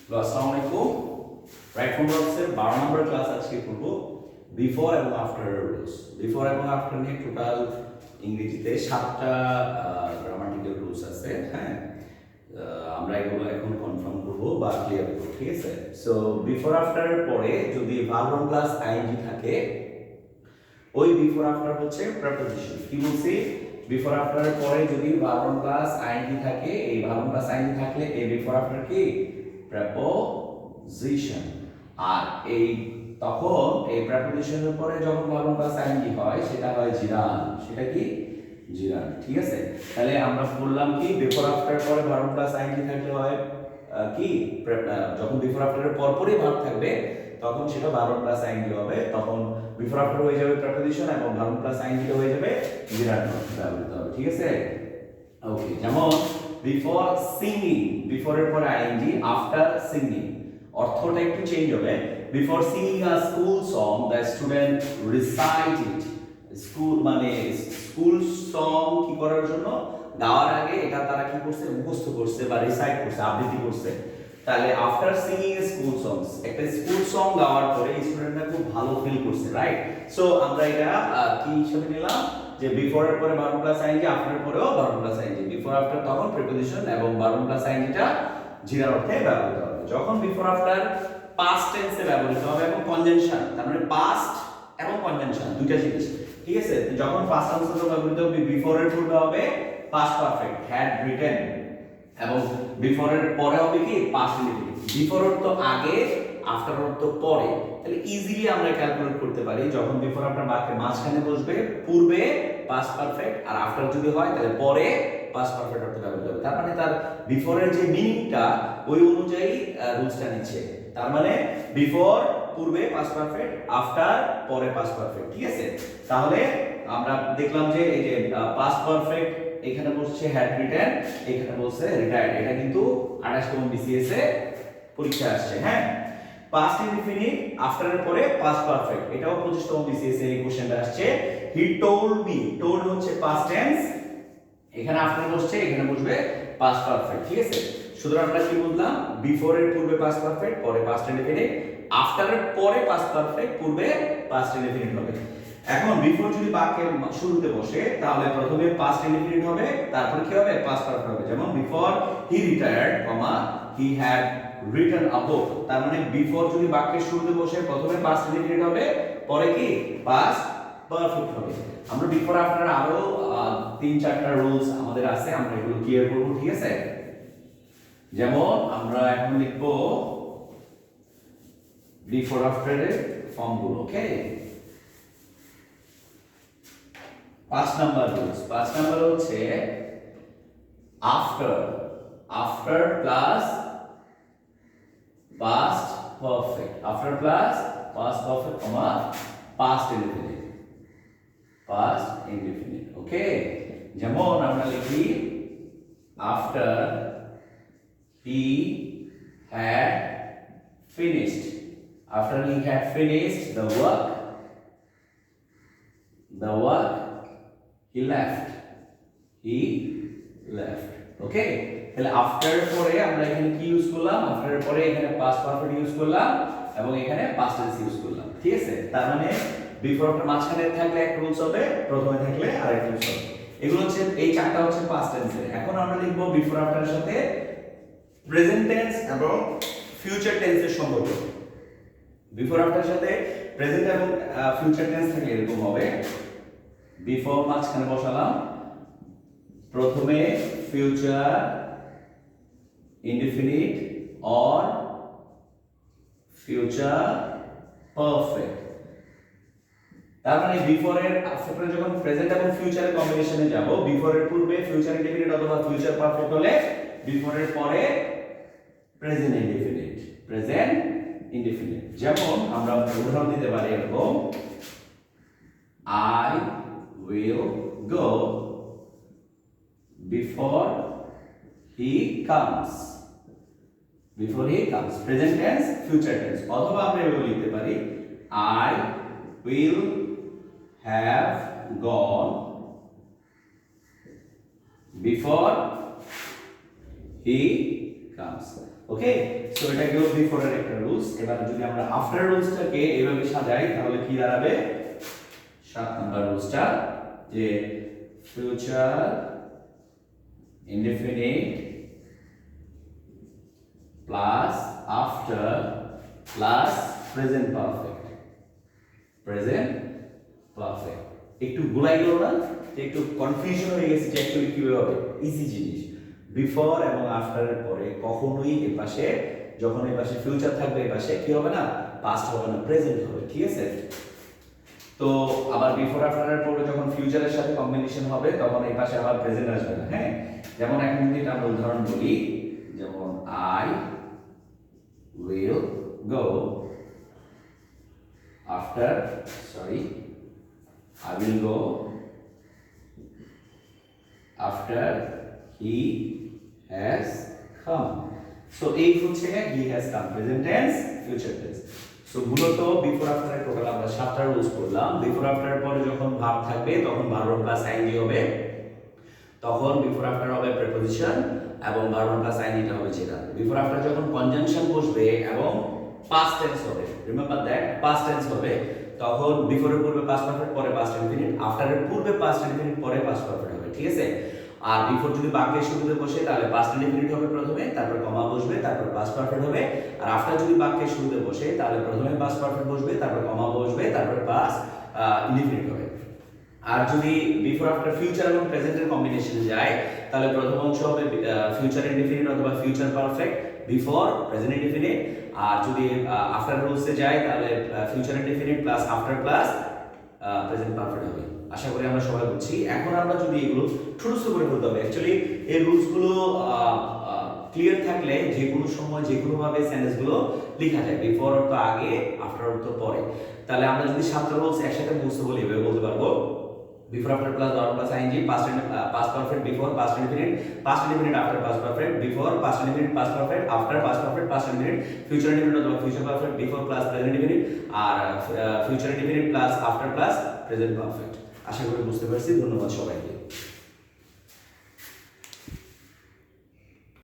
আসসালামু আলাইকুম। Right from বক্সের 12 নম্বর ক্লাস আজকে করব বিফোর এবং আফটার রুলস। বিফোর এবং আফটার নিয়ে টোটাল ইংরেজিতে 7টা গ্রামাটিক্যাল রুলস আছে। হ্যাঁ, আমরা এগুলো এখন কনফার্ম করব বা ক্লিয়ার করব, ঠিক আছে? সো বিফোর আফটারের পরে যদি ভার্ব প্লাস আইএনজি থাকে, ওই বিফোর আফটার হচ্ছে প্রিপোজিশন। কি বলছি? বিফোর আফটারের পরে যদি ভার্ব প্লাস আইএনজি থাকে, এই ভার্ব প্লাস আইএনজি থাকলে এই বিফোর আফটার কি প্রিপোজিশন। আর এই তখন এই প্রিপোজিশনের পরে যখন ভার্ব প্লাস আইএনজি হয় সেটা হয় জিরান। সেটা কি? জিরান। ঠিক আছে, তাহলে আমরা বললাম কি বিফোর আফটার পরে ভার্ব প্লাস আইএনজি থাকলে হয় কি যখন বিফোর আফটারের পরপরই ভার্ব থাকবে তখন সেটা ভার্ব প্লাস আইএনজি হবে। তখন বিফোর আফটার হয়ে যাবে প্রিপোজিশন এবং ভার্ব প্লাস আইএনজি হয়ে যাবে জিরান ব্যবহৃত হবে। ঠিক আছে, ওকে। যেমন বিফোর সিঙ্গিং, বিফোর এর পরে আইএনজি, আফটার সিঙ্গিং অর্থটা একটু চেঞ্জ হবে। Before singing a school song the student recite it. School মানে স্কুল সং কি করার জন্য? গাওয়ার আগে এটা তারা কি করছে? মুখস্থ করছে বা রিসাইট করছে, আবৃত্তি করছে। তাহলে আফটার সিঙ্গিং এ স্কুল সংস, একটা স্কুল সং গাওয়ার পরে স্টুডেন্টরা খুব ভালো ফিল করছে, রাইট? সো আমরা এটা কি হিসেবে নিলাম যে বিফোর এর পরে ভার্ব প্লাস আইএনজি, আফটার এর পরেও verb plus ING. Before after তখন প্রিপোজিশন এবং ভার্ব প্লাস আইএনজিটা জিরার অর্থে ব্যবহৃত হবে। যখন বিফোর আফটার পাস্ট টেন্সে ব্যবহৃত হবে এবং কনজাংশন, তার মানে পাস্ট এবং কনজাংশন দুইটা জিনিস, ঠিক আছে? যখন পাস্ট টেন্সে ব্যবহৃত হবে বিফোর এর পূর্বে হবে পাস্ট পারফেক্ট হ্যাড রিটেন এবং বিফোর এর পরে হবে কি পাস্ট ইনডিফিনিট। বিফোর এর তো আগে, আফটার এর তো পরে। তাহলে ইজিলি আমরা ক্যালকুলেট করতে পারি যখন বিফোর আফটার বাক্যের মাঝখানে বসবে পূর্বে পাস্ট পারফেক্ট আর আফটার যদি হয় তাহলে পরে পাস্ট পারফেক্ট অর্থে ব্যবহৃত হবে। তার মানে তার বিফোর এর যে মিনিংটা ওই অনুযায়ী রুলসটা নিচ্ছে। তার মানে বিফোর পূর্বে পাস্ট পারফেক্ট, আফটার পরে পাস্ট পারফেক্ট। ঠিক আছে, তাহলে আমরা দেখলাম যে এই যে পাস্ট পারফেক্ট এখানে বলছে হ্যাড রিটেন, এখানে বলছে রিটায়ার্ড। এটা কিন্তু 28তম বিসিএস এ পরীক্ষা আসছে। হ্যাঁ, পাস্ট ইনডিফিনিট আফটার এর পরে পাস্ট পারফেক্ট, এটাও 25তম বিসিএস এর এই কোশ্চেনটা আসছে। হি টোল্ড মি, টোল্ড হচ্ছে পাস্ট টেন্স, এখানে আফটার বসছে, এখানে বসবে পাস্ট পারফেক্ট। ঠিক আছে, সুতরাং আমরা কি বুঝলাম? বিফোর এর পূর্বে পাস্ট পারফেক্ট, পরে পাস্ট ইনডিফিনিট, আফটার এর পরে পাস্ট পারফেক্ট, পূর্বে পাস্ট ইনডিফিনিট হবে। এখন বিফোর যদি বাক্যের শুরুতে বসে তাহলে প্রথমে পাস্ট ইনডিফিনিট হবে, তারপর কি হবে? পাস্ট পারফেক্ট হবে। যেমন before he retired, comma he had written a book. তার মানে বিফোর যদি বাক্যের শুরুতে বসে প্রথমে পাস্ট ইনডিফিনিট হবে, পরে কি পাস্ট পারফেক্ট হবে। আমরা বিফোর আফটার আরো 3-4টা রুলস আমাদের আছে, আমরা এগুলো ক্লিয়ার করব। ঠিক আছে, যেমন আমরা এখন লিখব বিফোর আফটার এর ফর্মগুলো। Okay, 5 number rules. 5 নাম্বার হচ্ছে after, after plus past perfect, after plus past perfect comma past indefinite, past indefinite. Okay, যেমন আমরা লিখি after he had finished, after he had finished the work he left, okay. তাহলে after পরে আমরা এখানে কি use করলাম? আফটার এর পরে এখানে পাস্ট পারফেক্ট ইউজ করলাম এবং এখানে পাস্ট টেন্স ইউজ করলাম। ঠিক আছে, তার মানে বিফোর আফটার মাঝখানে থাকলে এক রুলস হবে, প্রথমে থাকলে আরেক রুলস হবে। এগুলো হচ্ছে এই 4টা হচ্ছে পাস্ট টেন্সের। এখন আমরা লিখব বিফোর আফটারের সাথে প্রেজেন্ট টেন্স এবং ফিউচার টেন্সের সম্পর্ক। বিফোর আফটারের সাথে প্রেজেন্ট এবং ফিউচার টেন্স থাকলে এরকম হবে, বিফোর মাঝখানে বসালাম, প্রথমে future indefinite or future perfect. তার মানে বিফোর এর আফটার যখন প্রেজেন্ট এবং ফিউচারের কম্বিনেশনে যাব, বিফোর এর পূর্বে ফিউচার ইনডিফিনিট অথবা ফিউচার পারফেক্ট হলে বিফোর এর পরে প্রেজেন্ট ইনডিফিনিট, প্রেজেন্ট ইনডিফিনিট। যেমন আমরা উদাহরণ দিতে পারি এরকম, I will go before he comes, before he comes, present tense future tense। অথবা আমরা এভাবে লিখতে পারি I will have gone before he comes. Okay, so এটা গেল বিফোর এর একটা রুলস। এবার যদি আমরা আফটার রুলসটাকে এইভাবে সাজাই তাহলে কি দাঁড়াবে? 7 নাম্বার রুলসটা যে future indefinite plus after plus present perfect. Present perfect একটু গুলাই গেল না, যে একটু কনফিউশন হয়ে গেছে যে অ্যাকচুয়ালি কিভাবে হবে। ইজি জিনিস, বিফোর এবং আফটারের পরে কখনোই এর পাশে, যখন এর পাশে ফিউচার থাকবে এর পাশে কি হবে না? পাস্ট হবে না, প্রেজেন্ট হবে। ঠিক আছে, তো আবার বিফোর আফটারের পরে যখন ফিউচারের সাথে কম্বিনেশন হবে তখন এই পাশে আবার প্রেজেন্ট আসবে না। হ্যাঁ, যেমন এখন যদি আমরা উদাহরণ বলি, যেমন I will go after, sorry, I will go after he has come. So এই হচ্ছে he has come, present tense, future tense. So মূলত বিফোর আফটার এর টোটাল আমরা 7টা রুলস করলাম। বিফোর আফটার এর পরে যখন ভার্ব থাকবে তখন ভার্ব প্লাস আইএনজি হবে, তখন বিফোর আফটার হবে প্রিপোজিশন এবং ভার্ব প্লাস আইএনজিটা হবে যেটা। বিফোর আফটার যখন কনজাংশন বসবে এবং পাস্ট টেন্স হবে, রিমেম্বার দ্যাট পাস্ট টেন্স হবে, তখন বিফোরের পূর্বে পাস্ট পারফেক্ট পরে পাস্ট ইনফিনিট, আফটারের পূর্বে পাস্ট ইনফিনিট পরে পাস্ট পারফেক্ট হবে। ঠিক আছে, আর বিফোর যদি বাক্যের শুরুতে বসে তাহলে পাস্ট ইনফিনিট হবে প্রথমে, তারপর কমা বসবে, তারপর পাস্ট পারফেক্ট হবে। আর আফটার যদি বাক্যের শুরুতে বসে তাহলে প্রথমে পাস্ট পারফেক্ট বসবে, তারপর কমা বসবে, তারপর পাস্ট ইনফিনিট হবে। আর যদি বিফোর আফটার ফিউচার এবং প্রেজেন্টের কম্বিনেশনে যায় তাহলে প্রথম অংশ হবে ফিউচার ইনডিফিনিট অথবা future perfect before present indefinite, আর যদি আফটার রুলসে যায় তাহলে future indefinite plus after plus present perfect হবে। আশা করি আমরা সবাই বুঝছি। এখন আমরা যদি এগুলো ছোট ছোট করে বলতে হবে, অ্যাকচুয়ালি এই রুলসগুলো ক্লিয়ার থাকলে যে কোনো সময় যে কোনো ভাবে সেন্টেন্সগুলো লেখা যায়, বিফোর অর্থ আগে, আফটার অর্থ পরে। তাহলে আমরা যদি 7টা রুলস একসাথে মুখস্থ বলি এভাবে বলতে পারবো, before after plus verb plus ing, past perfect before past indefinite after past perfect, before past indefinite past perfect, after past perfect past indefinite, future indefinite অথবা future perfect before plus present indefinite, আর future indefinite plus after plus present perfect। আশা করি বুঝতে পারছি। ধন্যবাদ সবাইকে।